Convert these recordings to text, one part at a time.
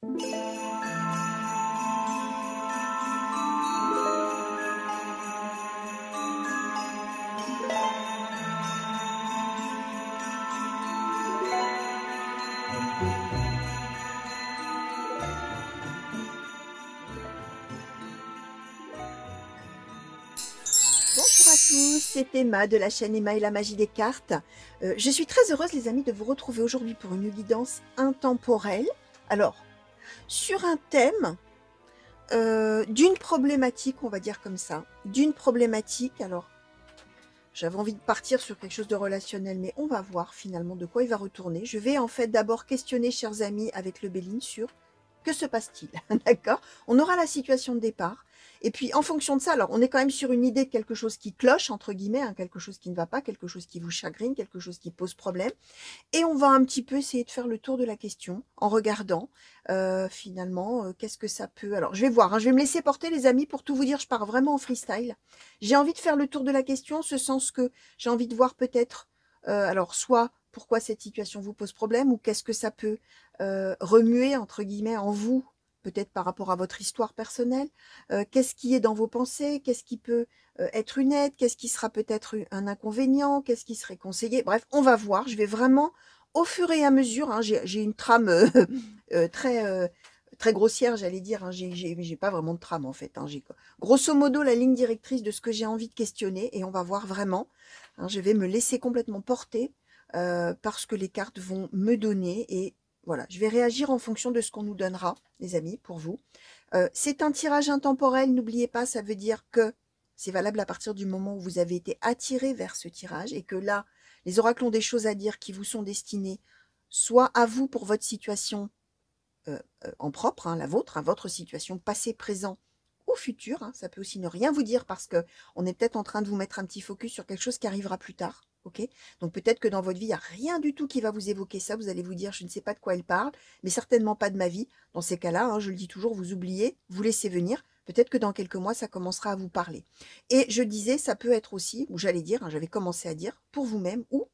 Bonjour à tous, c'est Emma de la chaîne Emma et la magie des cartes. Je suis très heureuse les amis de vous retrouver aujourd'hui pour une guidance intemporelle. Alors, sur un thème d'une problématique, on va dire comme ça, d'une problématique. Alors, j'avais envie de partir sur quelque chose de relationnel, mais on va voir finalement de quoi il va retourner. Je vais en fait d'abord questionner, chers amis, avec le Béline sur que se passe-t-il, d'accord? On aura la situation de départ. Et puis, en fonction de ça, alors, on est quand même sur une idée de quelque chose qui cloche, entre guillemets, hein, quelque chose qui ne va pas, quelque chose qui vous chagrine, quelque chose qui pose problème. Et on va un petit peu essayer de faire le tour de la question en regardant, finalement, qu'est-ce que ça peut... Alors, je vais voir, hein, je vais me laisser porter, les amis, pour tout vous dire, je pars vraiment en freestyle. J'ai envie de faire le tour de la question, en ce sens que j'ai envie de voir peut-être, alors, soit pourquoi cette situation vous pose problème, ou qu'est-ce que ça peut remuer, entre guillemets, en vous, peut-être par rapport à votre histoire personnelle, qu'est-ce qui est dans vos pensées, qu'est-ce qui peut être une aide, qu'est-ce qui sera peut-être un inconvénient, qu'est-ce qui serait conseillé. Bref, on va voir, je vais vraiment, au fur et à mesure, hein, j'ai une trame très grossière, j'allais dire, hein, j'ai pas vraiment de trame en fait, hein, j'ai grosso modo la ligne directrice de ce que j'ai envie de questionner, et on va voir vraiment, hein, je vais me laisser complètement porter par ce que les cartes vont me donner, et voilà, je vais réagir en fonction de ce qu'on nous donnera, les amis, pour vous. C'est un tirage intemporel, n'oubliez pas, ça veut dire que c'est valable à partir du moment où vous avez été attiré vers ce tirage, et que là, les oracles ont des choses à dire qui vous sont destinées, soit à vous pour votre situation en propre, hein, la vôtre, hein, votre situation passée, présent ou futur, hein, ça peut aussi ne rien vous dire parce que on est peut-être en train de vous mettre un petit focus sur quelque chose qui arrivera plus tard. Ok, donc peut-être que dans votre vie, il n'y a rien du tout qui va vous évoquer ça. Vous allez vous dire, je ne sais pas de quoi elle parle, mais certainement pas de ma vie. Dans ces cas-là, hein, je le dis toujours, vous oubliez, vous laissez venir. Peut-être que dans quelques mois, ça commencera à vous parler. Et je disais, ça peut être aussi, ou j'allais dire, hein, j'avais commencé à dire, pour vous-même ou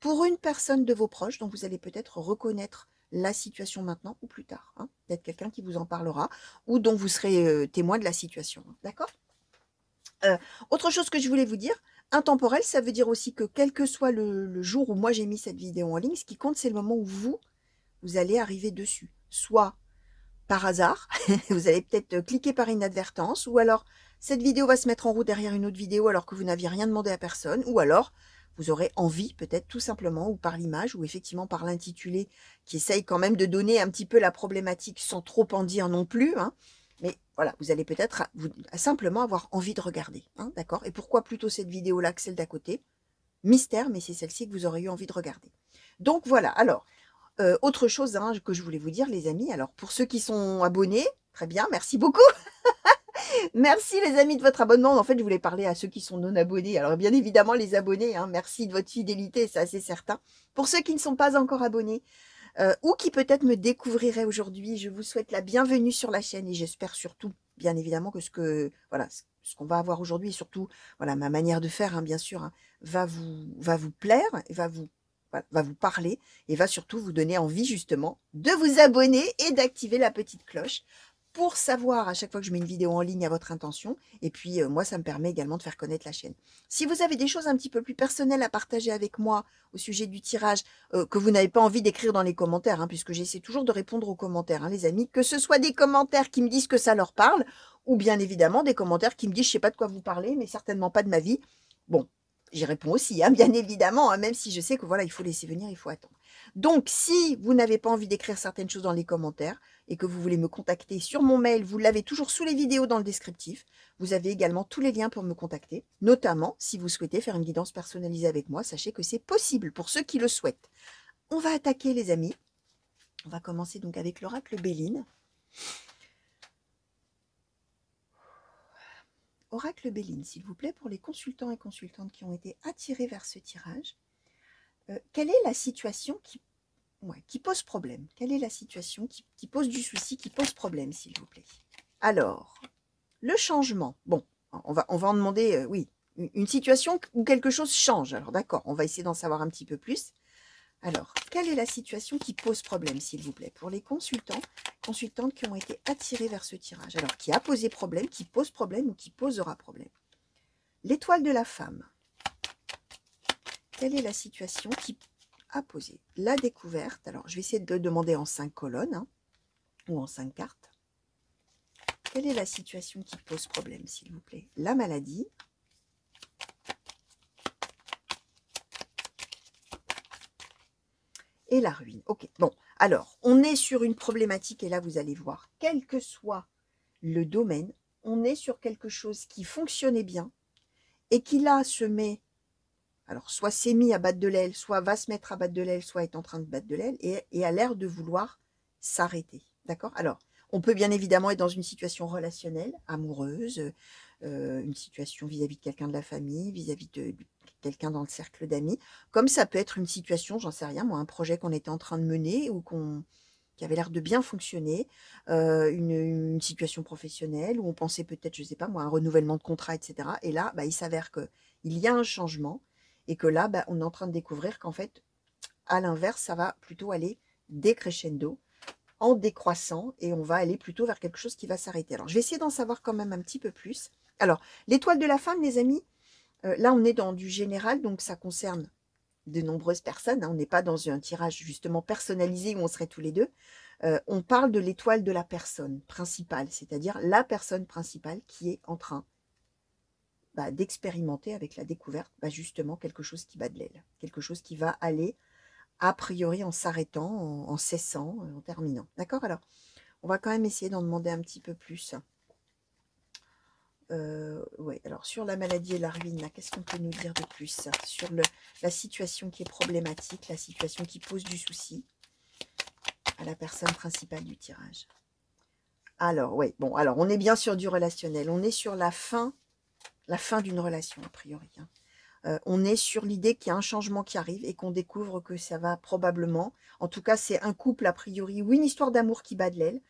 pour une personne de vos proches dont vous allez peut-être reconnaître la situation maintenant ou plus tard. Hein. Peut-être quelqu'un qui vous en parlera ou dont vous serez témoin de la situation. Hein. D'accord? Autre chose que je voulais vous dire, intemporel, ça veut dire aussi que quel que soit le jour où moi j'ai mis cette vidéo en ligne, ce qui compte, c'est le moment où vous allez arriver dessus. Soit par hasard, vous allez peut-être cliquer par inadvertance, ou alors cette vidéo va se mettre en route derrière une autre vidéo alors que vous n'aviez rien demandé à personne, ou alors vous aurez envie, peut-être tout simplement, ou par l'image, ou effectivement par l'intitulé, qui essaye quand même de donner un petit peu la problématique sans trop en dire non plus, hein. Mais voilà, vous allez peut-être simplement avoir envie de regarder, hein, d'accord? Et pourquoi plutôt cette vidéo-là que celle d'à côté? Mystère, mais c'est celle-ci que vous aurez eu envie de regarder. Donc voilà, alors, autre chose hein, que je voulais vous dire, les amis, alors pour ceux qui sont abonnés, très bien, merci beaucoup. Merci les amis de votre abonnement. En fait, je voulais parler à ceux qui sont non abonnés. Alors bien évidemment les abonnés, hein, merci de votre fidélité, c'est assez certain. Pour ceux qui ne sont pas encore abonnés ou qui peut-être me découvriraient aujourd'hui, je vous souhaite la bienvenue sur la chaîne et j'espère surtout, bien évidemment, que voilà, ce qu'on va avoir aujourd'hui et surtout voilà ma manière de faire, hein, bien sûr, hein, va vous plaire et va vous parler et va surtout vous donner envie justement de vous abonner et d'activer la petite cloche pour savoir à chaque fois que je mets une vidéo en ligne à votre intention. Et puis, moi, ça me permet également de faire connaître la chaîne. Si vous avez des choses un petit peu plus personnelles à partager avec moi au sujet du tirage, que vous n'avez pas envie d'écrire dans les commentaires, hein, puisque j'essaie toujours de répondre aux commentaires, hein, les amis, que ce soit des commentaires qui me disent que ça leur parle, ou bien évidemment des commentaires qui me disent, je sais pas de quoi vous parlez, mais certainement pas de ma vie. Bon, j'y réponds aussi, hein, bien évidemment, hein, même si je sais que voilà, il faut laisser venir, il faut attendre. Donc, si vous n'avez pas envie d'écrire certaines choses dans les commentaires et que vous voulez me contacter sur mon mail, vous l'avez toujours sous les vidéos dans le descriptif. Vous avez également tous les liens pour me contacter, notamment si vous souhaitez faire une guidance personnalisée avec moi. Sachez que c'est possible pour ceux qui le souhaitent. On va attaquer, les amis. On va commencer donc avec l'oracle Béline. Oracle Béline, s'il vous plaît, pour les consultants et consultantes qui ont été attirés vers ce tirage. Quelle est la situation qui pose problème? Quelle est la situation qui pose du souci, qui pose problème, s'il vous plaît? Alors, le changement. Bon, on va en demander, oui, une situation où quelque chose change. Alors d'accord, on va essayer d'en savoir un petit peu plus. Alors, quelle est la situation qui pose problème, s'il vous plaît, pour les consultants, consultantes qui ont été attirés vers ce tirage? Alors, qui a posé problème, qui pose problème ou qui posera problème? L'étoile de la femme. Quelle est la situation qui a posé? La découverte. Alors, je vais essayer de le demander en 5 colonnes, hein, ou en 5 cartes. Quelle est la situation qui pose problème, s'il vous plaît? La maladie. Et la ruine. Ok, bon. Alors, on est sur une problématique, et là, vous allez voir, quel que soit le domaine, on est sur quelque chose qui fonctionnait bien, et qui là se met, alors soit s'est mis à battre de l'aile, soit va se mettre à battre de l'aile, soit est en train de battre de l'aile, et a l'air de vouloir s'arrêter. D'accord? Alors, on peut bien évidemment être dans une situation relationnelle, amoureuse, une situation vis-à-vis de quelqu'un de la famille, vis-à-vis de quelqu'un dans le cercle d'amis, comme ça peut être une situation, j'en sais rien, moi, un projet qu'on était en train de mener ou qui avait l'air de bien fonctionner, une situation professionnelle où on pensait peut-être, je ne sais pas moi, un renouvellement de contrat, etc. Et là, bah, il s'avère qu'il y a un changement et que là, bah, on est en train de découvrir qu'en fait, à l'inverse, ça va plutôt aller décrescendo, en décroissant, et on va aller plutôt vers quelque chose qui va s'arrêter. Alors, je vais essayer d'en savoir quand même un petit peu plus. Alors, l'étoile de la femme, les amis, là, on est dans du général, donc ça concerne de nombreuses personnes. Hein, on n'est pas dans un tirage justement personnalisé où on serait tous les deux. On parle de l'étoile de la personne principale, c'est-à-dire la personne principale qui est en train d'expérimenter avec la découverte justement quelque chose qui bat de l'aile, quelque chose qui va aller a priori en s'arrêtant, en cessant, en terminant. D'accord? Alors, on va quand même essayer d'en demander un petit peu plus. Ouais, alors sur la maladie et la ruine, qu'est-ce qu'on peut nous dire de plus sur la situation qui est problématique, la situation qui pose du souci à la personne principale du tirage? Alors, ouais, bon, alors on est bien sur du relationnel, on est sur la fin d'une relation, a priori. Hein. On est sur l'idée qu'il y a un changement qui arrive et qu'on découvre que ça va probablement, en tout cas c'est un couple a priori, ou une histoire d'amour qui bat de l'aile,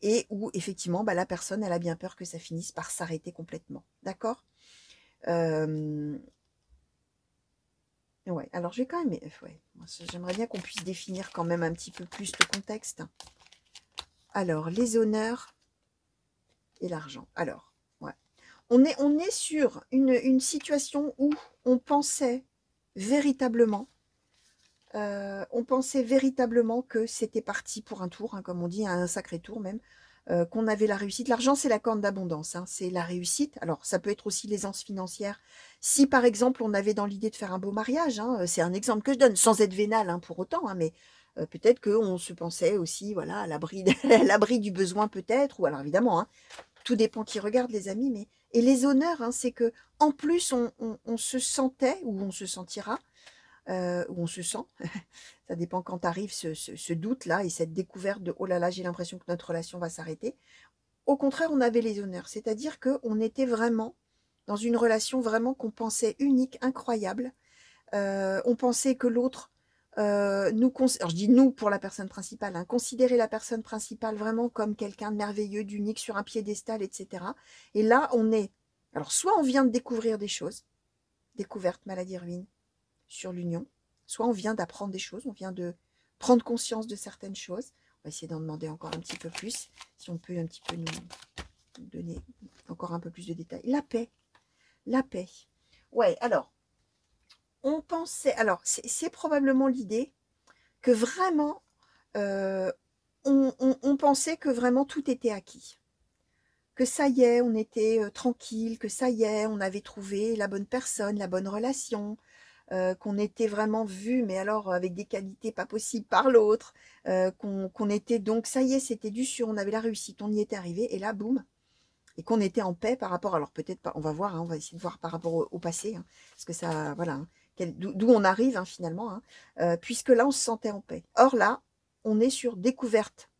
et où effectivement la personne elle a bien peur que ça finisse par s'arrêter complètement. D'accord? Ouais, alors je vais quand même, ouais, j'aimerais bien qu'on puisse définir quand même un petit peu plus le contexte. Alors, les honneurs et l'argent. Alors, ouais. On est sur une situation où on pensait véritablement que c'était parti pour un tour, hein, comme on dit, un sacré tour même, qu'on avait la réussite. L'argent, c'est la corne d'abondance, hein, c'est la réussite. Alors, ça peut être aussi l'aisance financière. Si, par exemple, on avait dans l'idée de faire un beau mariage, hein, c'est un exemple que je donne, sans être vénal hein, pour autant, hein, mais peut-être qu'on se pensait aussi voilà, à l'abri à l'abri du besoin peut-être, ou alors évidemment, hein, tout dépend qui regarde les amis, mais et les honneurs, hein, c'est que en plus, on se sentait, ou on se sentira, où on se sent, ça dépend quand arrive ce doute-là et cette découverte de oh là là, j'ai l'impression que notre relation va s'arrêter. Au contraire, on avait les honneurs, c'est-à-dire qu'on était vraiment dans une relation vraiment qu'on pensait unique, incroyable. On pensait que l'autre alors je dis nous pour la personne principale, hein, considérer la personne principale vraiment comme quelqu'un de merveilleux, d'unique sur un piédestal, etc. Et là, on est. Alors, soit on vient de découvrir des choses, découverte, maladie, ruine, sur l'union, soit on vient d'apprendre des choses, on vient de prendre conscience de certaines choses. On va essayer d'en demander encore un petit peu plus, si on peut un petit peu nous donner encore un peu plus de détails. La paix, la paix. Ouais, alors, on pensait, alors c'est probablement l'idée que vraiment, on pensait que vraiment tout était acquis. Que ça y est, on était tranquille, que ça y est, on avait trouvé la bonne personne, la bonne relation, qu'on était vraiment vu, mais alors avec des qualités pas possibles par l'autre, qu'on était donc, ça y est, c'était du sûr, on avait la réussite, on y était arrivé, et là, boum, et qu'on était en paix par rapport, alors peut-être pas, on va voir, hein, on va essayer de voir par rapport au passé, hein, parce que ça, voilà, hein, d'où on arrive hein, finalement, hein, puisque là, on se sentait en paix. Or là, on est sur découverte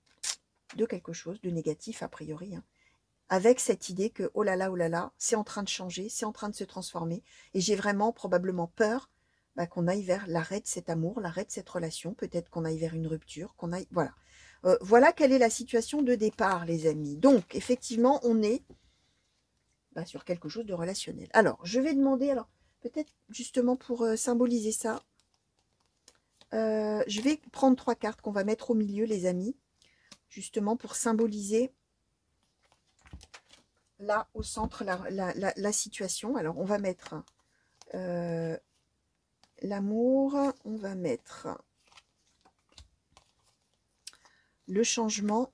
de quelque chose de négatif a priori, hein, avec cette idée que oh là là, c'est en train de changer, c'est en train de se transformer, et j'ai vraiment probablement peur qu'on aille vers l'arrêt de cet amour, l'arrêt de cette relation, peut-être qu'on aille vers une rupture, qu'on aille, voilà. Voilà quelle est la situation de départ, les amis. Donc, effectivement, on est sur quelque chose de relationnel. Alors, je vais demander, alors peut-être justement pour symboliser ça, Je vais prendre 3 cartes qu'on va mettre au milieu, les amis, justement pour symboliser là, au centre, la situation. Alors, on va mettre l'amour, on va mettre le changement,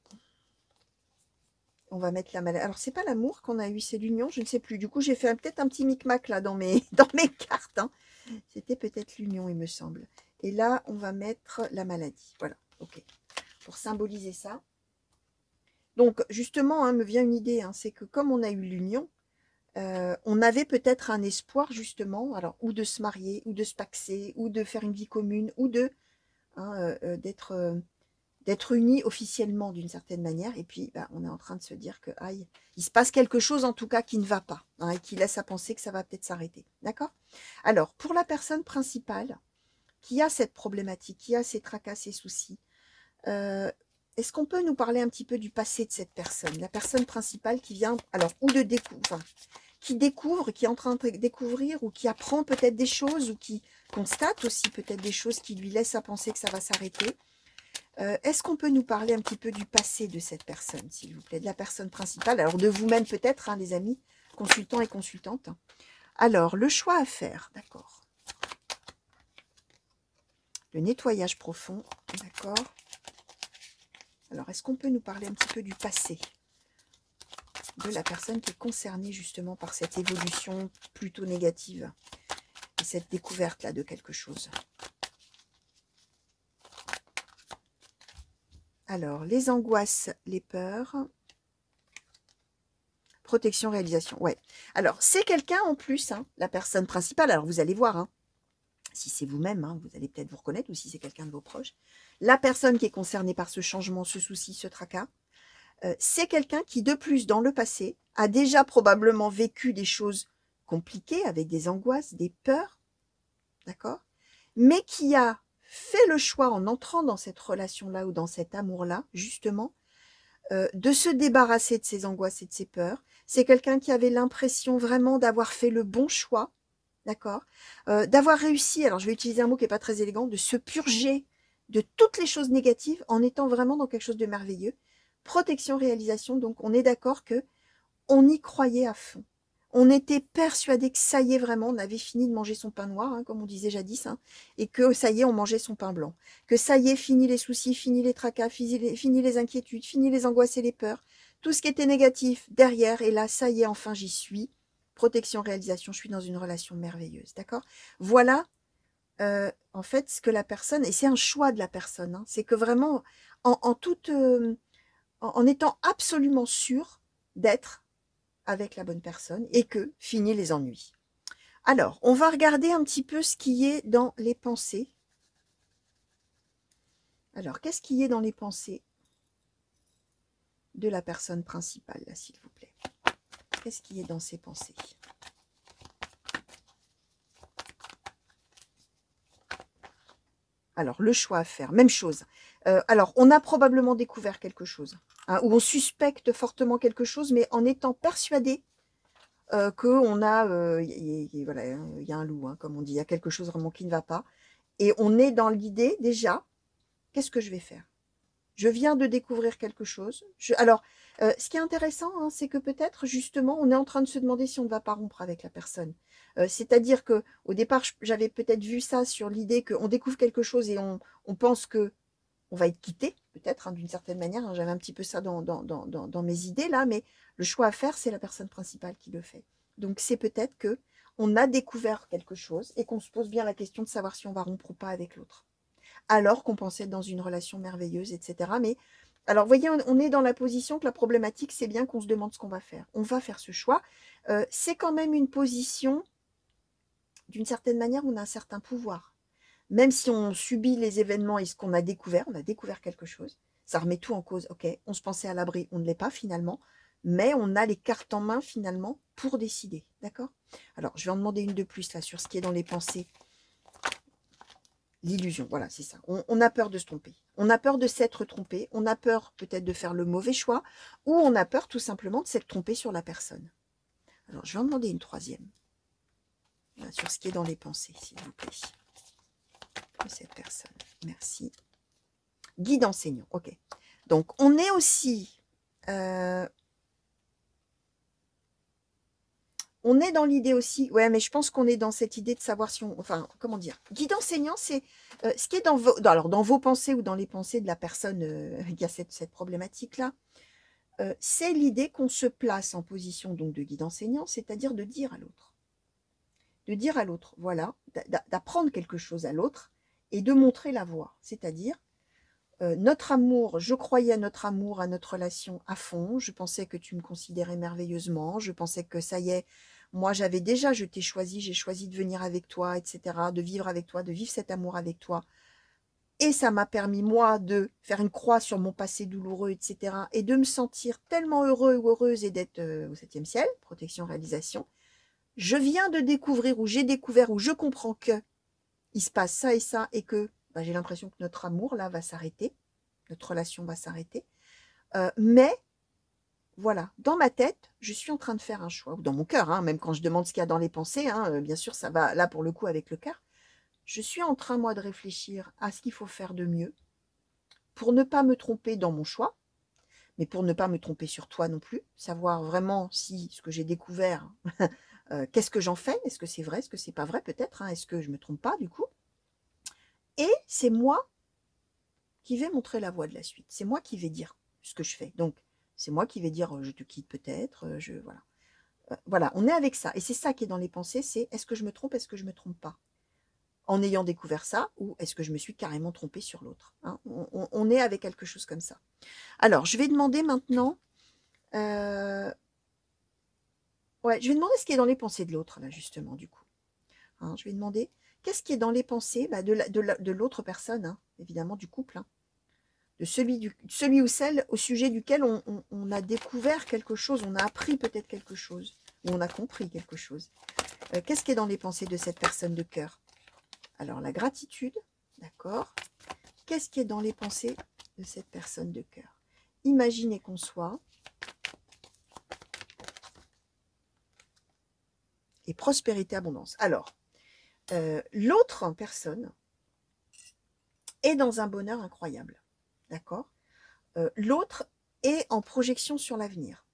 on va mettre la maladie. Alors, c'est pas l'amour qu'on a eu, c'est l'union, je ne sais plus. Du coup, j'ai fait peut-être un petit micmac là dans mes, dans mes cartes. Hein. C'était peut-être l'union, il me semble. Et là, on va mettre la maladie. Voilà, ok. Pour symboliser ça. Donc, justement, hein, me vient une idée, hein, c'est que comme on a eu l'union, on avait peut-être un espoir, justement, alors, ou de se marier, ou de se paxer, ou de faire une vie commune, ou de hein, d'être unis officiellement d'une certaine manière. Et puis, bah, on est en train de se dire que, aïe, il se passe quelque chose en tout cas qui ne va pas, hein, et qui laisse à penser que ça va peut-être s'arrêter. D'accord? Alors, pour la personne principale qui a cette problématique, qui a ces tracas, ces soucis, est-ce qu'on peut nous parler un petit peu du passé de cette personne? La personne principale qui vient, alors, ou de découvrir, enfin, qui découvre, qui est en train de découvrir, ou qui apprend peut-être des choses, ou qui constate aussi peut-être des choses qui lui laissent à penser que ça va s'arrêter. Est-ce qu'on peut nous parler un petit peu du passé de cette personne, s'il vous plaît, de la personne principale? Alors, de vous-même peut-être, hein, les amis, consultants et consultantes. Alors, le choix à faire, d'accord. Le nettoyage profond, d'accord. Alors, est-ce qu'on peut nous parler un petit peu du passé de la personne qui est concernée justement par cette évolution plutôt négative et cette découverte-là de quelque chose? Alors, les angoisses, les peurs, protection, réalisation. Ouais. Alors, c'est quelqu'un en plus, hein, la personne principale. Alors, vous allez voir, hein, si c'est vous-même, hein, vous allez peut-être vous reconnaître, ou si c'est quelqu'un de vos proches. La personne qui est concernée par ce changement, ce souci, ce tracas, c'est quelqu'un qui, de plus, dans le passé, a déjà probablement vécu des choses compliquées, avec des angoisses, des peurs, d'accord? Mais qui a fait le choix, en entrant dans cette relation-là ou dans cet amour-là, justement, de se débarrasser de ses angoisses et de ses peurs. C'est quelqu'un qui avait l'impression vraiment d'avoir fait le bon choix, d'accord, d'avoir réussi, alors je vais utiliser un mot qui n'est pas très élégant, de se purger de toutes les choses négatives en étant vraiment dans quelque chose de merveilleux. Protection, réalisation, donc on est d'accord que on y croyait à fond. On était persuadé que ça y est vraiment, on avait fini de manger son pain noir, hein, comme on disait jadis, hein, et que ça y est, on mangeait son pain blanc. Que ça y est, fini les soucis, fini les tracas, fini les inquiétudes, fini les angoisses et les peurs. Tout ce qui était négatif derrière, et là, ça y est, enfin, j'y suis. Protection, réalisation, je suis dans une relation merveilleuse, d'accord? Voilà, en fait, ce que la personne, et c'est un choix de la personne, hein, c'est que vraiment, en toute, en étant absolument sûr d'être avec la bonne personne et que fini les ennuis. Alors, on va regarder un petit peu ce qui est dans les pensées. Alors, qu'est-ce qui est dans les pensées de la personne principale, là, s'il vous plaît? Qu'est-ce qui est dans ses pensées? Alors, le choix à faire, même chose. Alors, on a probablement découvert quelque chose, hein, ou on suspecte fortement quelque chose, mais en étant persuadé qu'on a, voilà, il y a un loup, hein, comme on dit, il y a quelque chose vraiment qui ne va pas. Et on est dans l'idée, déjà, qu'est-ce que je vais faire? Je viens de découvrir quelque chose. Alors, ce qui est intéressant, hein, c'est que peut-être, justement, on est en train de se demander si on ne va pas rompre avec la personne. C'est-à-dire que au départ, j'avais peut-être vu ça sur l'idée qu'on découvre quelque chose et on pense que on va être quitté, peut-être, hein, d'une certaine manière. Hein, j'avais un petit peu ça dans mes idées, là, mais le choix à faire, c'est la personne principale qui le fait. Donc, c'est peut-être que on a découvert quelque chose et qu'on se pose bien la question de savoir si on va rompre ou pas avec l'autre. Alors qu'on pensait être dans une relation merveilleuse, etc. Mais, alors, vous voyez, on est dans la position que la problématique, c'est bien qu'on se demande ce qu'on va faire. On va faire ce choix. C'est quand même une position, d'une certaine manière, où on a un certain pouvoir. Même si on subit les événements et ce qu'on a découvert, on a découvert quelque chose, ça remet tout en cause. Ok, on se pensait à l'abri, on ne l'est pas finalement, mais on a les cartes en main finalement pour décider. D'accord? Alors, je vais en demander une de plus là sur ce qui est dans les pensées. L'illusion, voilà, c'est ça. On a peur de se tromper. On a peur de s'être trompé. On a peur peut-être de faire le mauvais choix. Ou on a peur tout simplement de s'être trompé sur la personne. Alors, je vais en demander une troisième. Voilà, sur ce qui est dans les pensées, s'il vous plaît. de cette personne. Merci. Guide enseignant, ok. Donc, on est aussi... on est dans l'idée aussi, ouais, mais je pense qu'on est dans cette idée de savoir si on... Enfin, comment dire? Guide enseignant, c'est ce qui est dans vos pensées ou dans les pensées de la personne qui a cette problématique-là. C'est l'idée qu'on se place en position donc de guide enseignant, c'est-à-dire de dire à l'autre. De dire à l'autre, voilà, d'apprendre quelque chose à l'autre et de montrer la voie. C'est-à-dire, notre amour, je croyais à notre amour, à notre relation à fond, je pensais que tu me considérais merveilleusement, je pensais que ça y est, moi j'avais déjà, je t'ai choisi, j'ai choisi de venir avec toi, etc., de vivre avec toi, de vivre cet amour avec toi. Et ça m'a permis, moi, de faire une croix sur mon passé douloureux, etc., et de me sentir tellement heureux ou heureuse et d'être au 7e ciel, protection, réalisation. Je viens de découvrir, ou j'ai découvert, ou je comprends que il se passe ça et ça, et que bah, j'ai l'impression que notre amour, là, va s'arrêter. Notre relation va s'arrêter. Mais, voilà, dans ma tête, je suis en train de faire un choix, ou dans mon cœur, hein, même quand je demande ce qu'il y a dans les pensées, hein, bien sûr, ça va, là, pour le coup, avec le cœur. Je suis en train, moi, de réfléchir à ce qu'il faut faire de mieux pour ne pas me tromper dans mon choix, mais pour ne pas me tromper sur toi non plus, savoir vraiment si ce que j'ai découvert, qu'est-ce que j'en fais, est-ce que c'est vrai, est-ce que c'est pas vrai peut-être, hein, est-ce que je me trompe pas du coup. Et c'est moi qui vais montrer la voie de la suite, c'est moi qui vais dire ce que je fais. Donc c'est moi qui vais dire je te quitte peut-être, voilà. Voilà, on est avec ça. Et c'est ça qui est dans les pensées, c'est est-ce que je me trompe, est-ce que je me trompe pas en ayant découvert ça, ou est-ce que je me suis carrément trompée sur l'autre, hein, on est avec quelque chose comme ça. Alors, je vais demander maintenant... ouais, je vais demander ce qui est dans les pensées de l'autre, là, justement, du coup. Hein, je vais demander qu'est-ce qui est dans les pensées bah, de l'autre personne, hein, évidemment, du couple, hein, de celui ou celle au sujet duquel on a découvert quelque chose, on a appris peut-être quelque chose, ou on a compris quelque chose. Qu'est-ce qui est dans les pensées de cette personne de cœur? Alors, la gratitude, d'accord. Qu'est-ce qui est dans les pensées de cette personne de cœur? Imaginez qu'on soit... et prospérité, abondance. Alors, l'autre personne est dans un bonheur incroyable, d'accord. L'autre est en projection sur l'avenir.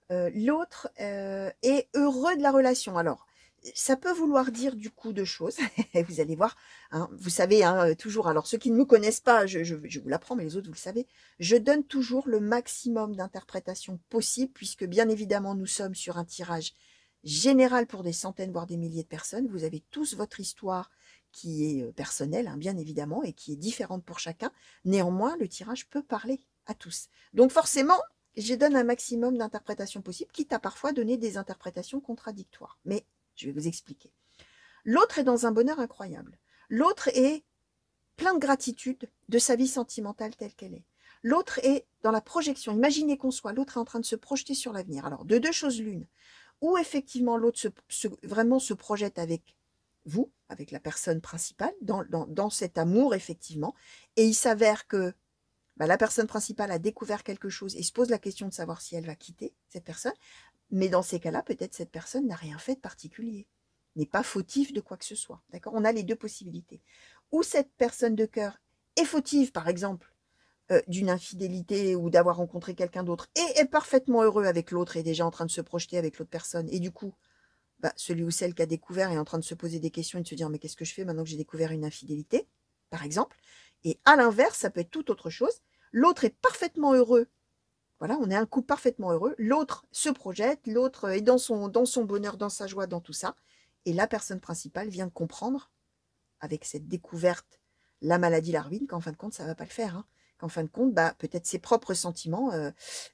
L'autre est heureux de la relation. Alors, ça peut vouloir dire du coup deux choses. Vous allez voir, hein, vous savez, hein, toujours, alors ceux qui ne me connaissent pas, je vous l'apprends, mais les autres, vous le savez, je donne toujours le maximum d'interprétations possibles, puisque bien évidemment, nous sommes sur un tirage général pour des centaines, voire des milliers de personnes. Vous avez tous votre histoire qui est personnelle, hein, bien évidemment, et qui est différente pour chacun. Néanmoins, le tirage peut parler à tous. Donc forcément, je donne un maximum d'interprétations possibles, quitte à parfois donner des interprétations contradictoires. Mais je vais vous expliquer. L'autre est dans un bonheur incroyable. L'autre est plein de gratitude de sa vie sentimentale telle qu'elle est. L'autre est dans la projection. Imaginez qu'on soit, l'autre est en train de se projeter sur l'avenir. Alors, de deux choses l'une. Ou effectivement, l'autre vraiment se projette avec vous, avec la personne principale, dans cet amour, effectivement. Et il s'avère que bah, la personne principale a découvert quelque chose et se pose la question de savoir si elle va quitter cette personne. Mais dans ces cas-là, peut-être cette personne n'a rien fait de particulier, n'est pas fautive de quoi que ce soit. D'accord? On a les deux possibilités. Ou cette personne de cœur est fautive, par exemple, d'une infidélité ou d'avoir rencontré quelqu'un d'autre et est parfaitement heureux avec l'autre et déjà en train de se projeter avec l'autre personne. Et du coup, bah, celui ou celle qui a découvert est en train de se poser des questions et de se dire mais qu'est-ce que je fais maintenant que j'ai découvert une infidélité, par exemple. Et à l'inverse, ça peut être tout autre chose. L'autre est parfaitement heureux. Voilà, on est un couple parfaitement heureux. L'autre se projette, l'autre est dans son bonheur, dans sa joie, dans tout ça. Et la personne principale vient de comprendre, avec cette découverte, la maladie la ruine, qu'en fin de compte, ça ne va pas le faire. Hein. Qu'en fin de compte, bah, peut-être ses propres sentiments,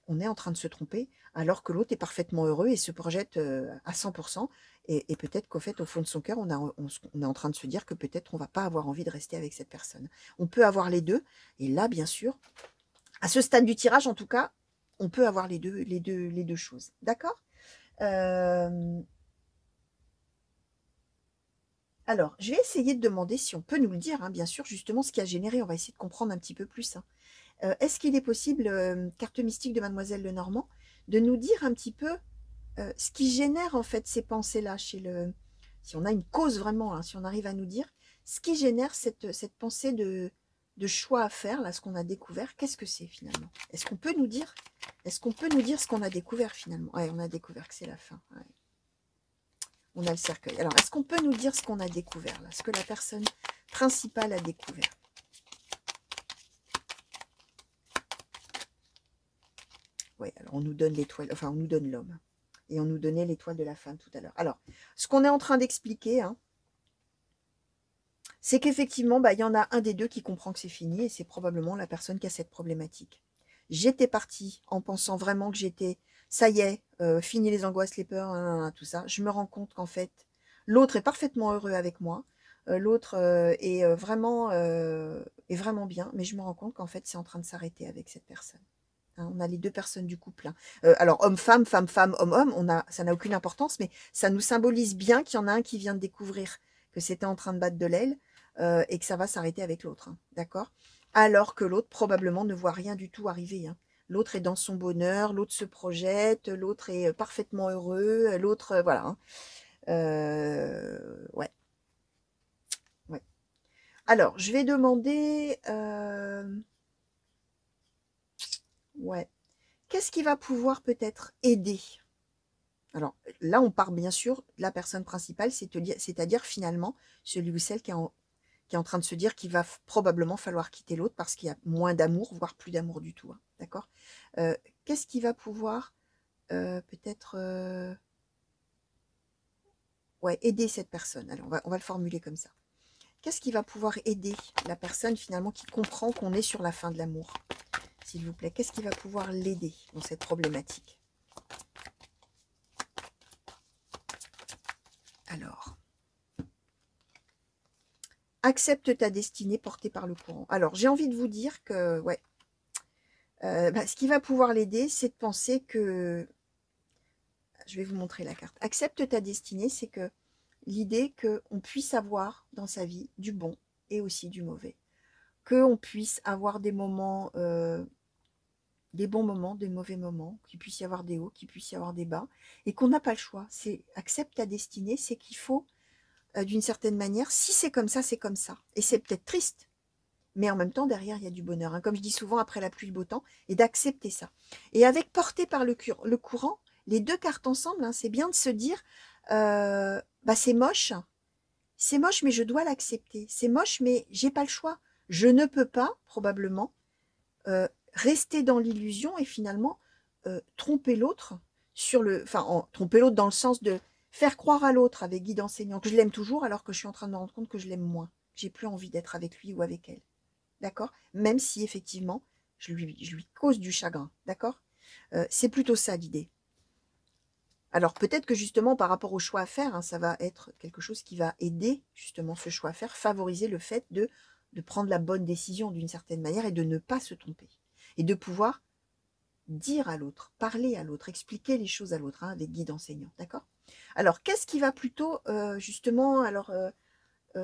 on est en train de se tromper, alors que l'autre est parfaitement heureux et se projette à 100%. Et peut-être qu'au fait, au fond de son cœur, on est en train de se dire que peut-être on ne va pas avoir envie de rester avec cette personne. On peut avoir les deux. Et là, bien sûr, à ce stade du tirage, en tout cas, on peut avoir les deux choses. D'accord? Alors, je vais essayer de demander si on peut nous le dire, hein, bien sûr, justement, ce qui a généré. On va essayer de comprendre un petit peu plus. Hein. Est-ce qu'il est possible, carte mystique de Mademoiselle Lenormand, de nous dire un petit peu ce qui génère en fait ces pensées-là chez le... Si on a une cause vraiment, hein, si on arrive à nous dire ce qui génère cette pensée de choix à faire, là, ce qu'on a découvert, qu'est-ce que c'est finalement? Est-ce qu'on peut nous dire? Est-ce qu'on peut nous dire ce qu'on a découvert finalement? Ouais, on a découvert que c'est la fin. Ouais. On a le cercueil. Alors, est-ce qu'on peut nous dire ce qu'on a découvert là? Ce que la personne principale a découvert? Oui, alors on nous donne l'étoile, enfin on nous donne l'homme. Et on nous donnait l'étoile de la femme tout à l'heure. Alors, ce qu'on est en train d'expliquer, hein, c'est qu'effectivement, bah, il y en a un des deux qui comprend que c'est fini, et c'est probablement la personne qui a cette problématique. J'étais partie en pensant vraiment que j'étais, ça y est, fini les angoisses, les peurs, tout ça. Je me rends compte qu'en fait, l'autre est parfaitement heureux avec moi. L'autre est vraiment bien, mais je me rends compte qu'en fait, c'est en train de s'arrêter avec cette personne. Hein, on a les deux personnes du couple. Hein. Alors, homme-femme, femme-femme, homme-homme, ça n'a aucune importance, mais ça nous symbolise bien qu'il y en a un qui vient de découvrir que c'était en train de battre de l'aile et que ça va s'arrêter avec l'autre. Hein, d'accord? Alors que l'autre, probablement, ne voit rien du tout arriver. Hein. L'autre est dans son bonheur, l'autre se projette, l'autre est parfaitement heureux, l'autre, voilà. Hein. Ouais, ouais. Alors, je vais demander... ouais. Qu'est-ce qui va pouvoir peut-être aider? Alors là, on part bien sûr de la personne principale, c'est-à-dire finalement celui ou celle qui est en train de se dire qu'il va probablement falloir quitter l'autre parce qu'il y a moins d'amour, voire plus d'amour du tout. Hein, d'accord? Qu'est-ce qui va pouvoir peut-être ouais, aider cette personne? Alors on va le formuler comme ça. Qu'est-ce qui va pouvoir aider la personne finalement qui comprend qu'on est sur la fin de l'amour? S'il vous plaît, qu'est-ce qui va pouvoir l'aider dans cette problématique? Alors, accepte ta destinée portée par le courant. Alors, j'ai envie de vous dire que, ouais, ce qui va pouvoir l'aider, c'est de penser que, je vais vous montrer la carte. Accepte ta destinée, c'est que l'idée qu'on puisse avoir dans sa vie du bon et aussi du mauvais. Qu'on puisse avoir des moments, des bons moments, des mauvais moments, qu'il puisse y avoir des hauts, qu'il puisse y avoir des bas, et qu'on n'a pas le choix. C'est accepte ta destinée, c'est qu'il faut d'une certaine manière, si c'est comme ça, c'est comme ça. Et c'est peut-être triste, mais en même temps, derrière, il y a du bonheur. Hein. Comme je dis souvent, après la pluie, le beau temps, et d'accepter ça. Et avec porté par le courant, les deux cartes ensemble, hein, c'est bien de se dire, c'est moche, mais je dois l'accepter. C'est moche, mais j'ai pas le choix. Je ne peux pas, probablement, rester dans l'illusion et finalement tromper l'autre tromper l'autre dans le sens de faire croire à l'autre avec guide enseignant que je l'aime toujours alors que je suis en train de me rendre compte que je l'aime moins. J'ai plus envie d'être avec lui ou avec elle. D'accord? Même si effectivement, je lui cause du chagrin. D'accord? C'est plutôt ça l'idée. Alors peut-être que justement par rapport au choix à faire, hein, ça va être quelque chose qui va aider justement ce choix à faire, favoriser le fait de prendre la bonne décision d'une certaine manière et de ne pas se tromper. Et de pouvoir dire à l'autre, parler à l'autre, expliquer les choses à l'autre, hein, avec guide enseignant, d'accord? Alors, qu'est-ce qui va plutôt, justement, alors,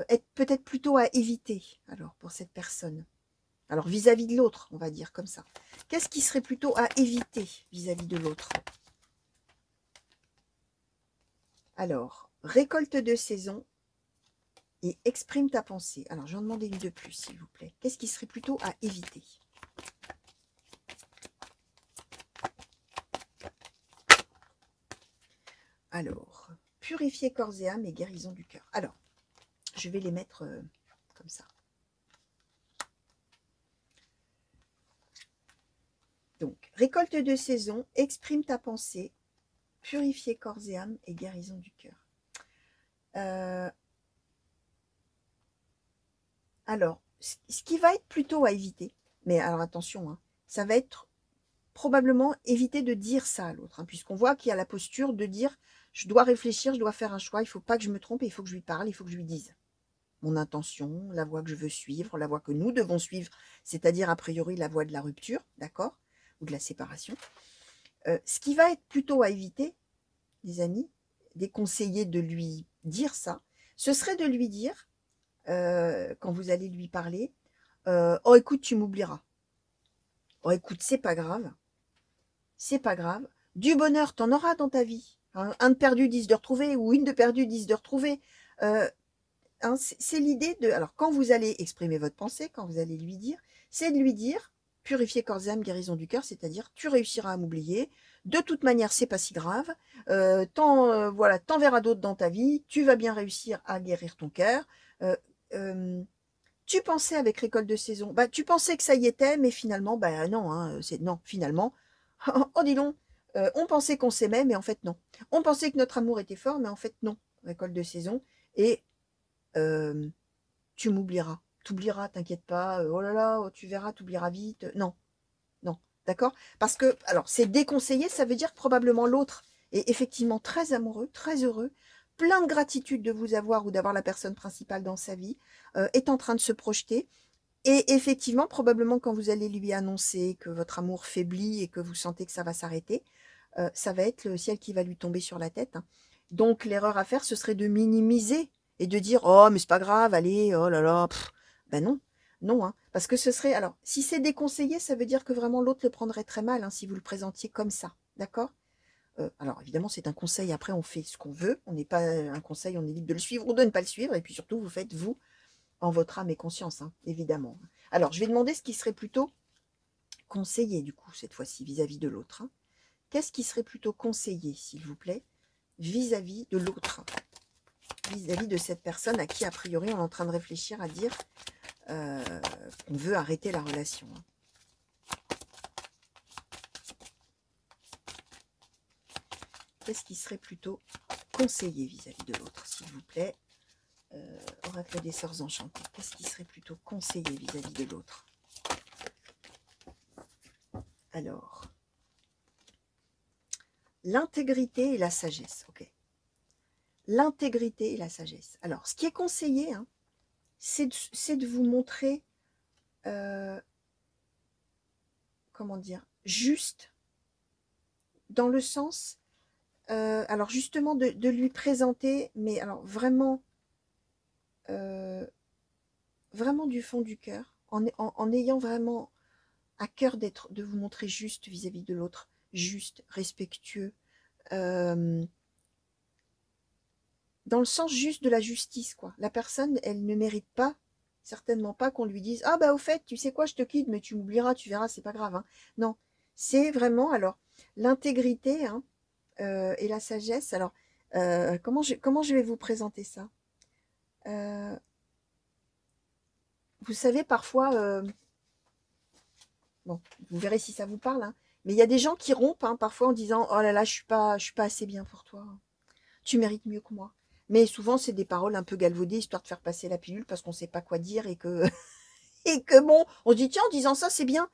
être peut-être plutôt à éviter, alors, pour cette personne? Alors, vis-à-vis de l'autre, on va dire comme ça. Qu'est-ce qui serait plutôt à éviter vis-à-vis de l'autre? Alors, récolte de saison et exprime ta pensée. Alors, j'en demande une de plus, s'il vous plaît. Qu'est-ce qui serait plutôt à éviter? Alors, purifier corps et âme et guérison du cœur. Alors, je vais les mettre comme ça. Donc, récolte de saison, exprime ta pensée, purifier corps et âme et guérison du cœur. Alors, ce qui va être plutôt à éviter, mais alors attention, hein, ça va être probablement éviter de dire ça à l'autre, hein, puisqu'on voit qu'il y a la posture de dire je dois réfléchir, je dois faire un choix, il ne faut pas que je me trompe, il faut que je lui parle, il faut que je lui dise mon intention, la voie que je veux suivre, la voie que nous devons suivre, c'est-à-dire a priori la voie de la rupture, d'accord, ou de la séparation. Ce qui va être plutôt à éviter, les amis, déconseiller de lui dire ça, ce serait de lui dire, quand vous allez lui parler, oh écoute, tu m'oublieras. Oh écoute, c'est pas grave. C'est pas grave. Du bonheur, t'en auras dans ta vie. Hein. Un de perdu, 10 de retrouvé, ou une de perdu, 10 de retrouvé. hein, c'est l'idée de... Alors, quand vous allez exprimer votre pensée, quand vous allez lui dire, c'est de lui dire, purifier corps et âme, guérison du cœur, c'est-à-dire, tu réussiras à m'oublier, de toute manière, c'est pas si grave, voilà, t'en verras d'autres dans ta vie, tu vas bien réussir à guérir ton cœur. Euh, euh, Tu pensais avec récolte de saison, bah, tu pensais que ça y était, mais finalement, bah non, hein, c'est non, finalement. Oh, dis donc, on pensait qu'on s'aimait, mais en fait, non. On pensait que notre amour était fort, mais en fait, non. Récolte de saison. Et euh, tu m'oublieras. T'oublieras, t'inquiète pas. Oh là là, oh, tu verras, t'oublieras vite. Non, non, d'accord? Parce que, alors, c'est déconseillé, ça veut dire que probablement l'autre est effectivement très amoureux, très heureux, plein de gratitude de vous avoir ou d'avoir la personne principale dans sa vie, est en train de se projeter. Et effectivement, probablement quand vous allez lui annoncer que votre amour faiblit et que vous sentez que ça va s'arrêter, ça va être le ciel qui va lui tomber sur la tête, hein. Donc l'erreur à faire, ce serait de minimiser et de dire: «Oh mais c'est pas grave, allez, oh là là, pff.» Ben non, non, hein, parce que ce serait alors si c'est déconseillé, ça veut dire que vraiment l'autre le prendrait très mal, hein, si vous le présentiez comme ça, d'accord? Alors évidemment, c'est un conseil, après on fait ce qu'on veut, on n'est pas un conseil, on est libre de le suivre ou de ne pas le suivre et puis surtout vous faites vous, en votre âme et conscience, hein, évidemment. Alors je vais demander ce qui serait plutôt conseillé du coup, cette fois-ci, vis-à-vis de l'autre, hein. Qu'est-ce qui serait plutôt conseillé, s'il vous plaît, vis-à-vis de l'autre, vis-à-vis de cette personne à qui, a priori, on est en train de réfléchir à dire qu'on veut arrêter la relation, hein. Qu'est-ce qui serait plutôt conseillé vis-à-vis de l'autre, s'il vous plaît, oracle des sœurs enchantées, qu'est-ce qui serait plutôt conseillé vis-à-vis de l'autre? Alors, l'intégrité et la sagesse, ok. L'intégrité et la sagesse. Alors, ce qui est conseillé, hein, c'est de vous montrer, comment dire, juste, dans le sens, alors justement, de lui présenter, mais alors vraiment, euh, vraiment du fond du cœur, en ayant vraiment à cœur de vous montrer juste vis-à-vis de l'autre, juste, respectueux, euh, dans le sens juste de la justice, quoi. La personne, elle ne mérite pas, certainement pas qu'on lui dise: «Ah bah au fait, tu sais quoi, je te quitte, mais tu m'oublieras, tu verras, c'est pas grave, hein.» Non, c'est vraiment, alors, l'intégrité, hein, et la sagesse. Alors, comment je vais vous présenter ça? Euh, Vous savez, parfois, bon, vous verrez si ça vous parle, hein, mais il y a des gens qui rompent, hein, parfois en disant: «Oh là là, je suis pas assez bien pour toi. Tu mérites mieux que moi.» Mais souvent, c'est des paroles un peu galvaudées, histoire de faire passer la pilule, parce qu'on ne sait pas quoi dire et que, et que bon, on se dit: «Tiens, en disant ça, c'est bien.»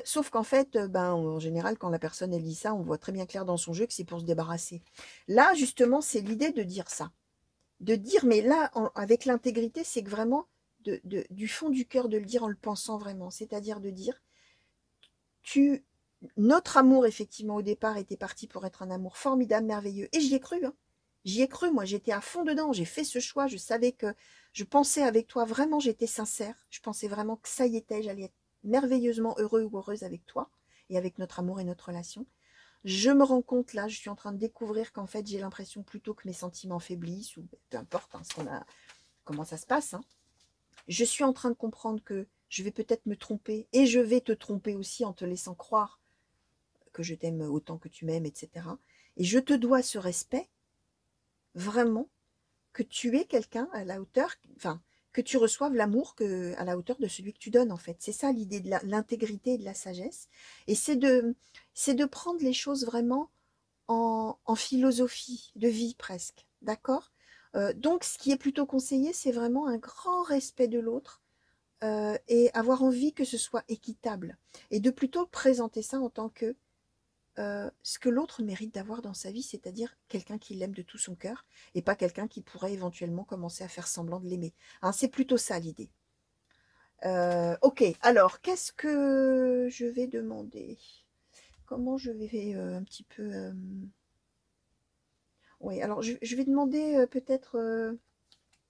Sauf qu'en fait, ben, en général, quand la personne, elle dit ça, on voit très bien clair dans son jeu que c'est pour se débarrasser. Là, justement, c'est l'idée de dire ça. De dire, mais là, avec l'intégrité, c'est que vraiment, du fond du cœur, de le dire en le pensant vraiment. C'est-à-dire de dire: tu, notre amour, effectivement, au départ, était parti pour être un amour formidable, merveilleux. Et j'y ai cru, hein. J'y ai cru, moi, j'étais à fond dedans. J'ai fait ce choix. Je savais que je pensais avec toi, vraiment, j'étais sincère. Je pensais vraiment que ça y était, j'allais être merveilleusement heureux ou heureuse avec toi et avec notre amour et notre relation. Je me rends compte, là, je suis en train de découvrir qu'en fait, j'ai l'impression plutôt que mes sentiments faiblissent, ou peu importe, hein, comment ça se passe, hein. Je suis en train de comprendre que je vais peut-être me tromper, et je vais te tromper aussi en te laissant croire que je t'aime autant que tu m'aimes, etc. Et je te dois ce respect, vraiment, que tu es quelqu'un à la hauteur, enfin, que tu reçoives l'amour à la hauteur de celui que tu donnes, en fait. C'est ça l'idée de l'intégrité et de la sagesse. Et c'est de prendre les choses vraiment en philosophie de vie presque, d'accord? Donc, ce qui est plutôt conseillé, c'est vraiment un grand respect de l'autre, et avoir envie que ce soit équitable. Et de plutôt présenter ça en tant que ce que l'autre mérite d'avoir dans sa vie, c'est-à-dire quelqu'un qui l'aime de tout son cœur et pas quelqu'un qui pourrait éventuellement commencer à faire semblant de l'aimer, hein. C'est plutôt ça l'idée. Ok, alors qu'est-ce que je vais demander? Comment je vais un petit peu... Oui, alors je vais demander peut-être...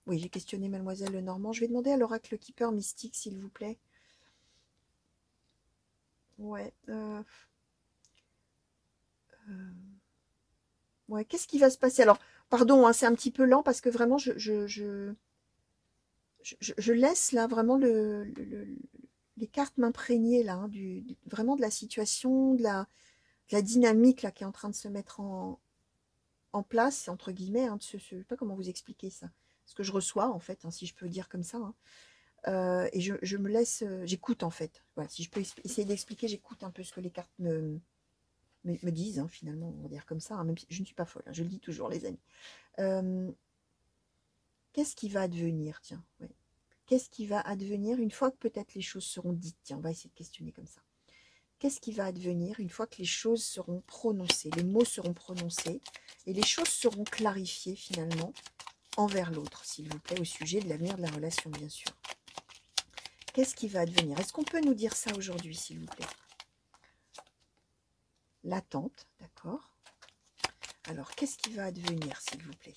Oui, j'ai questionné Mademoiselle Lenormand. Je vais demander à l'oracle Keeper mystique, s'il vous plaît. Ouais. Euh, ouais, qu'est-ce qui va se passer? Alors, pardon, hein, c'est un petit peu lent parce que vraiment, je laisse là vraiment les cartes m'imprégner là, hein, vraiment de la situation, de la dynamique là qui est en train de se mettre en place, entre guillemets, hein, je sais pas comment vous expliquer ça. Ce que je reçois en fait, hein, si je peux dire comme ça, hein. Et je me laisse, j'écoute en fait. Voilà, si je peux essayer d'expliquer, j'écoute un peu ce que les cartes me disent, hein, finalement, on va dire comme ça, hein, même si je ne suis pas folle, hein, je le dis toujours, les amis. Qu'est-ce qui va advenir, tiens, ouais. Qu'est-ce qui va advenir une fois que peut-être les choses seront dites? Tiens, on va essayer de questionner comme ça. Qu'est-ce qui va advenir une fois que les choses seront prononcées, les mots seront prononcés et les choses seront clarifiées finalement envers l'autre, s'il vous plaît, au sujet de l'avenir de la relation, bien sûr. Qu'est-ce qui va advenir? Est-ce qu'on peut nous dire ça aujourd'hui, s'il vous plaît? L'attente, d'accord. Alors, qu'est-ce qui va advenir, s'il vous plaît?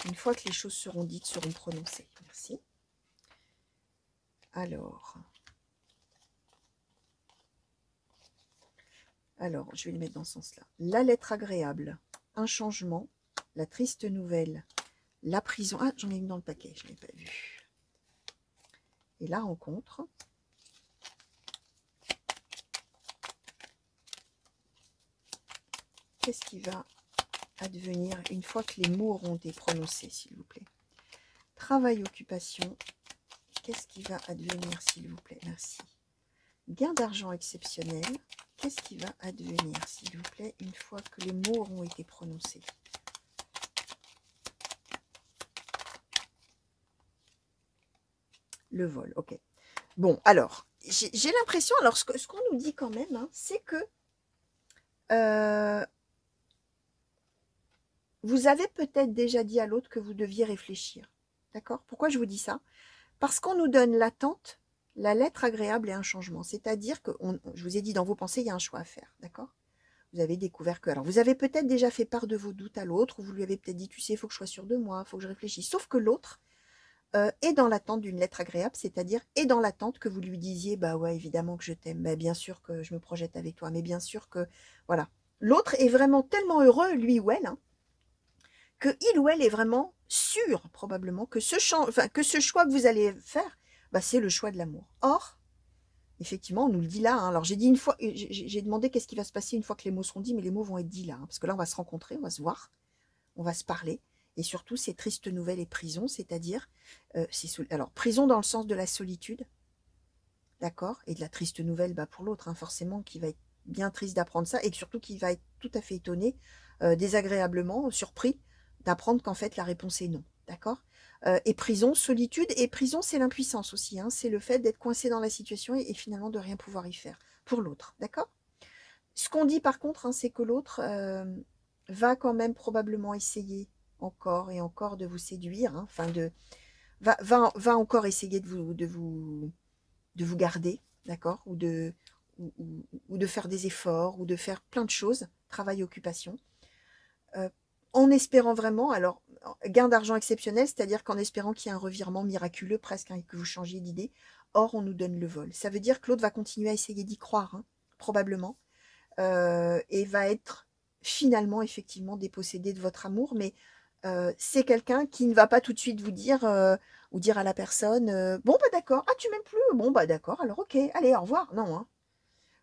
Une fois que les choses seront dites, seront prononcées. Merci. Alors, je vais les mettre dans ce sens-là. La lettre agréable, un changement, la triste nouvelle, la prison. Ah, j'en ai une dans le paquet, je ne l'ai pas vue. Et la rencontre. Qu'est-ce qui va advenir une fois que les mots auront été prononcés, s'il vous plaît? Travail, occupation. Qu'est-ce qui va advenir, s'il vous plaît? Merci. Gain d'argent exceptionnel. Qu'est-ce qui va advenir, s'il vous plaît, une fois que les mots auront été prononcés? Le vol, ok. Bon, alors, j'ai l'impression, alors ce qu'on nous dit quand même, hein, c'est que vous avez peut-être déjà dit à l'autre que vous deviez réfléchir. D'accord? Pourquoi je vous dis ça? Parce qu'on nous donne l'attente, la lettre agréable et un changement. C'est-à-dire que, je vous ai dit, dans vos pensées, il y a un choix à faire. D'accord? Vous avez découvert que... Alors, vous avez peut-être déjà fait part de vos doutes à l'autre, ou vous lui avez peut-être dit, tu sais, il faut que je sois sûre de moi, il faut que je réfléchisse. Sauf que l'autre est dans l'attente d'une lettre agréable, c'est-à-dire est dans l'attente que vous lui disiez, bah ouais, évidemment que je t'aime, bah, bien sûr que je me projette avec toi, mais bien sûr que... Voilà. L'autre est vraiment tellement heureux, lui ou elle, hein, que il ou elle est vraiment sûr, probablement, que ce choix que vous allez faire, bah, c'est le choix de l'amour. Or, effectivement, on nous le dit là, hein. Alors, j'ai dit une fois, j'ai demandé qu'est-ce qui va se passer une fois que les mots seront dits, mais les mots vont être dits là, hein, parce que là, on va se rencontrer, on va se voir, on va se parler, et surtout, ces tristes nouvelles et prison, c'est-à-dire, alors, prison dans le sens de la solitude, d'accord, et de la triste nouvelle, bah, pour l'autre, hein, forcément, qui va être bien triste d'apprendre ça, et surtout qui va être tout à fait étonné, désagréablement, surpris, d'apprendre qu'en fait, la réponse est non, d'accord. Et prison, solitude, et prison, c'est l'impuissance aussi, hein, c'est le fait d'être coincé dans la situation et finalement de rien pouvoir y faire, pour l'autre, d'accord. Ce qu'on dit par contre, hein, c'est que l'autre va quand même probablement essayer encore et encore de vous séduire, hein, enfin va encore essayer de vous garder, d'accord, ou de faire des efforts, ou de faire plein de choses, travail, occupation, en espérant vraiment, alors, gain d'argent exceptionnel, c'est-à-dire qu'en espérant qu'il y ait un revirement miraculeux presque, hein, et que vous changiez d'idée. Or, on nous donne le vol. Ça veut dire que l'autre va continuer à essayer d'y croire, hein, probablement, et va être finalement, effectivement, dépossédé de votre amour, mais c'est quelqu'un qui ne va pas tout de suite vous dire, ou dire à la personne, bon, bah d'accord, ah, tu m'aimes plus, bon, bah d'accord, alors ok, allez, au revoir. Non, hein.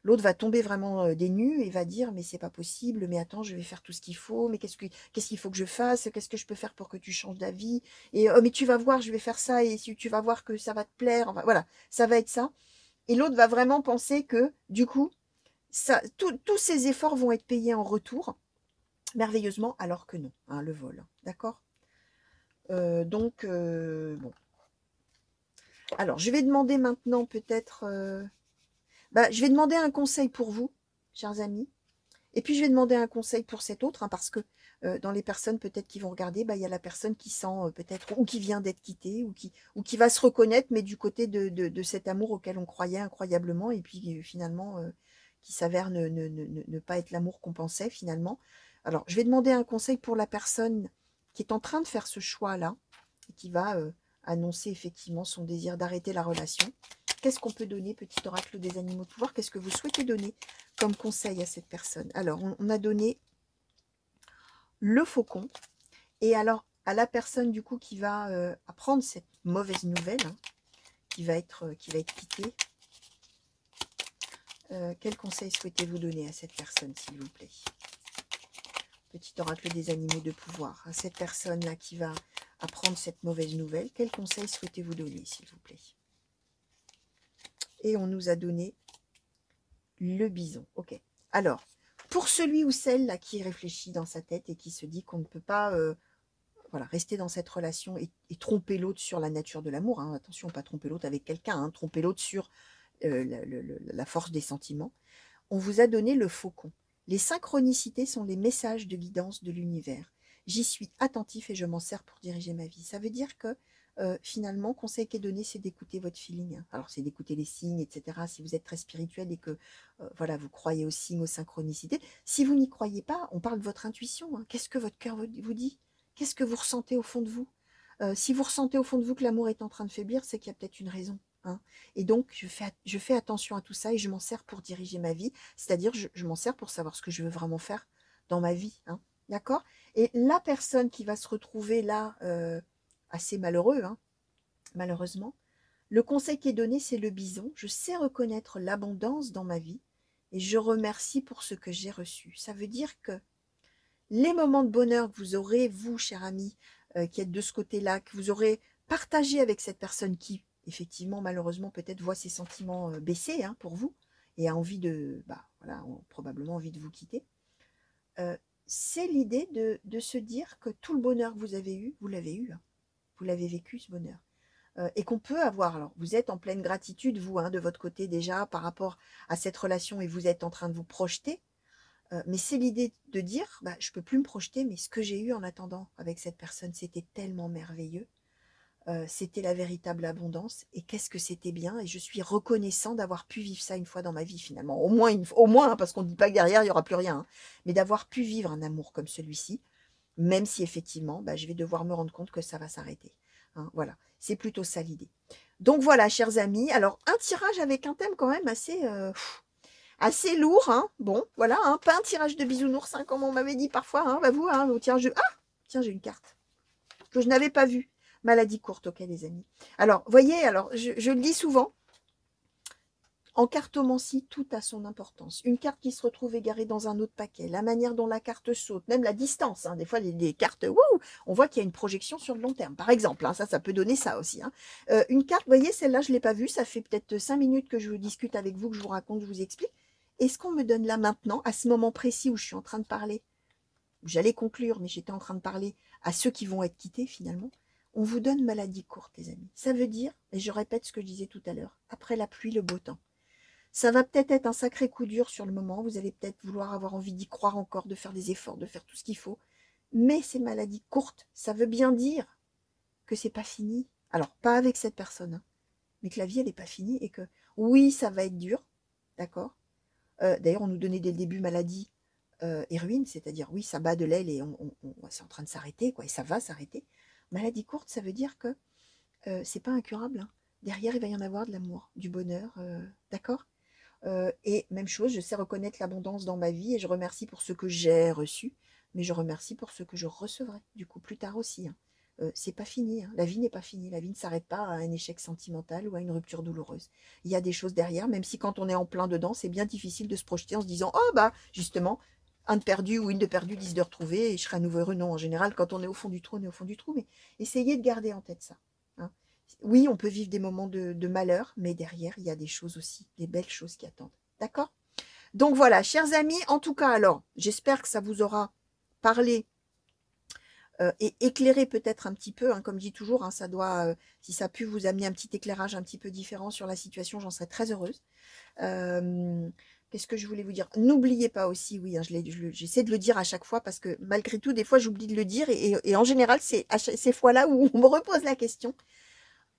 L'autre va tomber vraiment des nues et va dire, mais c'est pas possible, mais attends, je vais faire tout ce qu'il faut, mais qu'est-ce qu'il faut que je fasse, qu'est-ce que je peux faire pour que tu changes d'avis, et oh, mais tu vas voir, je vais faire ça, et tu vas voir que ça va te plaire, enfin, voilà, ça va être ça. Et l'autre va vraiment penser que, du coup, tous ces efforts vont être payés en retour, merveilleusement, alors que non, hein, le vol, d'accord. Donc, bon. Alors, je vais demander maintenant peut-être... je vais demander un conseil pour vous, chers amis. Et puis, je vais demander un conseil pour cet autre, hein, parce que dans les personnes peut-être qui vont regarder, il y a la personne qui sent peut-être, ou qui vient d'être quittée, ou qui va se reconnaître, mais du côté de cet amour auquel on croyait incroyablement, et puis finalement, qui s'avère ne pas être l'amour qu'on pensait finalement. Alors, je vais demander un conseil pour la personne qui est en train de faire ce choix-là, et qui va annoncer effectivement son désir d'arrêter la relation. Qu'est-ce qu'on peut donner, petit oracle des animaux de pouvoir? Qu'est-ce que vous souhaitez donner comme conseil à cette personne? Alors, on a donné le faucon. Et alors, à la personne du coup qui va apprendre cette mauvaise nouvelle, hein, qui va être quittée. Quel conseil souhaitez-vous donner à cette personne, s'il vous plaît? Petit oracle des animaux de pouvoir. À cette personne-là qui va apprendre cette mauvaise nouvelle, quel conseil souhaitez-vous donner, s'il vous plaît? Et on nous a donné le bison. Ok. Alors, pour celui ou celle-là qui réfléchit dans sa tête et qui se dit qu'on ne peut pas voilà, rester dans cette relation et tromper l'autre sur la nature de l'amour, hein. Attention, pas tromper l'autre avec quelqu'un, hein, tromper l'autre sur la force des sentiments. On vous a donné le faucon. Les synchronicités sont les messages de guidance de l'univers. J'y suis attentif et je m'en sers pour diriger ma vie. Ça veut dire que finalement, conseil qui est donné, c'est d'écouter votre feeling. Alors, c'est d'écouter les signes, etc. Si vous êtes très spirituel et que voilà, vous croyez aux signes, aux synchronicités. Si vous n'y croyez pas, on parle de votre intuition, hein. Qu'est-ce que votre cœur vous dit? Qu'est-ce que vous ressentez au fond de vous? Si vous ressentez au fond de vous que l'amour est en train de faiblir, c'est qu'il y a peut-être une raison. Hein. Et donc, je fais attention à tout ça et je m'en sers pour diriger ma vie. C'est-à-dire, je m'en sers pour savoir ce que je veux vraiment faire dans ma vie. Hein. D'accord? Et la personne qui va se retrouver là, assez malheureux, hein, malheureusement, le conseil qui est donné, c'est le bison. Je sais reconnaître l'abondance dans ma vie et je remercie pour ce que j'ai reçu. Ça veut dire que les moments de bonheur que vous aurez, vous, cher ami, qui êtes de ce côté-là, que vous aurez partagé avec cette personne qui, effectivement, malheureusement, peut-être voit ses sentiments baisser hein, pour vous et a envie de, bah, voilà, probablement envie de vous quitter, c'est l'idée de se dire que tout le bonheur que vous avez eu, vous l'avez eu, hein, vous l'avez vécu, ce bonheur. Et qu'on peut avoir, alors vous êtes en pleine gratitude, vous, hein, de votre côté déjà, par rapport à cette relation et vous êtes en train de vous projeter, mais c'est l'idée de dire, bah, je ne peux plus me projeter, mais ce que j'ai eu en attendant avec cette personne, c'était tellement merveilleux. C'était la véritable abondance. Et qu'est-ce que c'était bien. Et je suis reconnaissant d'avoir pu vivre ça une fois dans ma vie, finalement. Au moins hein, parce qu'on ne dit pas que derrière, il n'y aura plus rien. Hein, mais d'avoir pu vivre un amour comme celui-ci, même si effectivement, bah, je vais devoir me rendre compte que ça va s'arrêter. Hein, voilà, c'est plutôt ça l'idée. Donc voilà, chers amis. Alors, un tirage avec un thème quand même assez lourd, hein. Bon, voilà, hein. Pas un tirage de bisounours, hein, comme on m'avait dit parfois, hein. Bah vous, hein, tiens, j'ai une carte que je n'avais pas vue. Maladie courte, ok, les amis. Alors, voyez, alors, je le dis souvent, en cartomancie, tout a son importance. Une carte qui se retrouve égarée dans un autre paquet, la manière dont la carte saute, même la distance. Hein. Des fois, les cartes, wouh, on voit qu'il y a une projection sur le long terme. Par exemple, hein, ça peut donner ça aussi. Hein. Une carte, vous voyez, celle-là, je ne l'ai pas vue. Ça fait peut-être 5 minutes que je discute avec vous, que je vous raconte, je vous explique. Et ce qu'on me donne là maintenant, à ce moment précis où je suis en train de parler, où j'allais conclure, mais j'étais en train de parler à ceux qui vont être quittés finalement, on vous donne maladie courte, les amis. Ça veut dire, et je répète ce que je disais tout à l'heure, après la pluie, le beau temps. Ça va peut-être être un sacré coup dur sur le moment, vous allez peut-être vouloir avoir envie d'y croire encore, de faire des efforts, de faire tout ce qu'il faut, mais ces maladies courtes, ça veut bien dire que c'est pas fini. Alors, pas avec cette personne, hein, mais que la vie, elle n'est pas finie et que oui, ça va être dur, d'accord. D'ailleurs, on nous donnait dès le début maladie et ruine, c'est-à-dire oui, ça bat de l'aile et c'est en train de s'arrêter, quoi, et ça va s'arrêter. Maladie courte, ça veut dire que c'est pas incurable. Hein. Derrière, il va y en avoir de l'amour, du bonheur, d'accord. Et même chose, je sais reconnaître l'abondance dans ma vie et je remercie pour ce que j'ai reçu, mais je remercie pour ce que je recevrai, du coup, plus tard aussi. Hein. C'est pas fini, hein. La vie n'est pas finie, la vie ne s'arrête pas à un échec sentimental ou à une rupture douloureuse. Il y a des choses derrière, même si quand on est en plein dedans, c'est bien difficile de se projeter en se disant oh bah justement, un de perdu ou une de perdu, 10 de retrouvé, et je serai à nouveau heureux. Non, en général, quand on est au fond du trou, on est au fond du trou, mais essayez de garder en tête ça. Hein. Oui, on peut vivre des moments de malheur, mais derrière, il y a des choses aussi, des belles choses qui attendent. D'accord? Donc voilà, chers amis, en tout cas, alors, j'espère que ça vous aura parlé et éclairé peut-être un petit peu, hein, comme je dis toujours, hein, ça doit, si ça a pu vous amener un petit éclairage un petit peu différent sur la situation, j'en serais très heureuse. Qu'est-ce que je voulais vous dire? N'oubliez pas aussi, oui, hein, j'essaie de le dire à chaque fois parce que malgré tout, des fois, j'oublie de le dire et en général, c'est à ces fois-là où on me repose la question.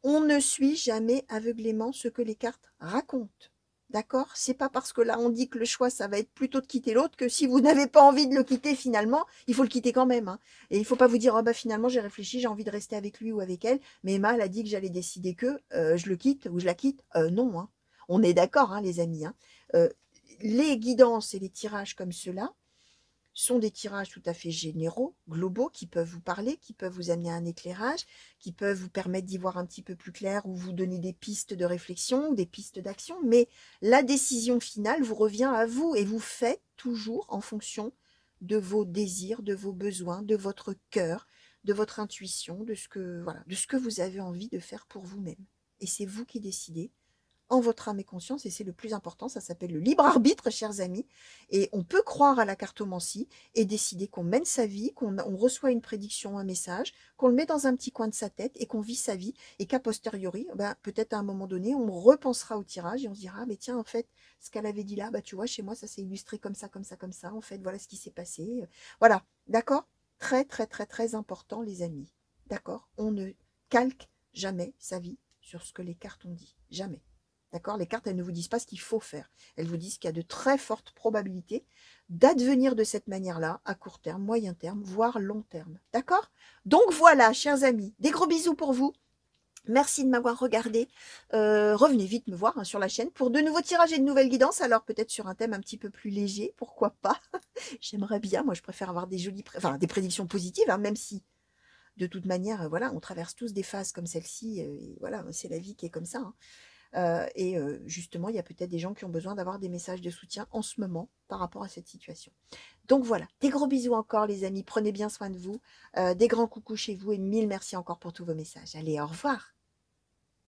On ne suit jamais aveuglément ce que les cartes racontent. D'accord? C'est pas parce que là on dit que le choix ça va être plutôt de quitter l'autre que si vous n'avez pas envie de le quitter finalement, il faut le quitter quand même. Hein. Et il faut pas vous dire oh bah finalement j'ai réfléchi, j'ai envie de rester avec lui ou avec elle, mais Emma elle a dit que j'allais décider que je le quitte ou je la quitte. Non, hein. On est d'accord hein, les amis. Hein. Les guidances et les tirages comme ceux-là sont des tirages tout à fait généraux, globaux, qui peuvent vous parler, qui peuvent vous amener un éclairage, qui peuvent vous permettre d'y voir un petit peu plus clair ou vous donner des pistes de réflexion, des pistes d'action. Mais la décision finale vous revient à vous et vous faites toujours en fonction de vos désirs, de vos besoins, de votre cœur, de votre intuition, de ce que, voilà, de ce que vous avez envie de faire pour vous-même. Et c'est vous qui décidez en votre âme et conscience, et c'est le plus important, ça s'appelle le libre arbitre, chers amis, et on peut croire à la cartomancie et décider qu'on mène sa vie, qu'on reçoit une prédiction, un message, qu'on le met dans un petit coin de sa tête et qu'on vit sa vie, et qu'à posteriori, ben, peut-être à un moment donné, on repensera au tirage et on se dira, ah, mais tiens, en fait, ce qu'elle avait dit là, bah, tu vois, chez moi, ça s'est illustré comme ça, comme ça, comme ça, en fait, voilà ce qui s'est passé. Voilà, d'accord? Très, très, très, très important, les amis. D'accord? On ne calque jamais sa vie sur ce que les cartes ont dit. Jamais. D'accord? Les cartes, elles ne vous disent pas ce qu'il faut faire. Elles vous disent qu'il y a de très fortes probabilités d'advenir de cette manière-là, à court terme, moyen terme, voire long terme. D'accord? Donc voilà, chers amis, des gros bisous pour vous. Merci de m'avoir regardé. Revenez vite me voir, hein, sur la chaîne pour de nouveaux tirages et de nouvelles guidances. Alors peut-être sur un thème un petit peu plus léger, pourquoi pas. J'aimerais bien, moi je préfère avoir des jolies, enfin des prédictions positives, hein, même si de toute manière, voilà, on traverse tous des phases comme celle-ci. Et voilà, c'est la vie qui est comme ça, hein. Justement, il y a peut-être des gens qui ont besoin d'avoir des messages de soutien en ce moment par rapport à cette situation. Donc voilà, des gros bisous encore les amis, prenez bien soin de vous, des grands coucous chez vous et mille merci encore pour tous vos messages. Allez, au revoir.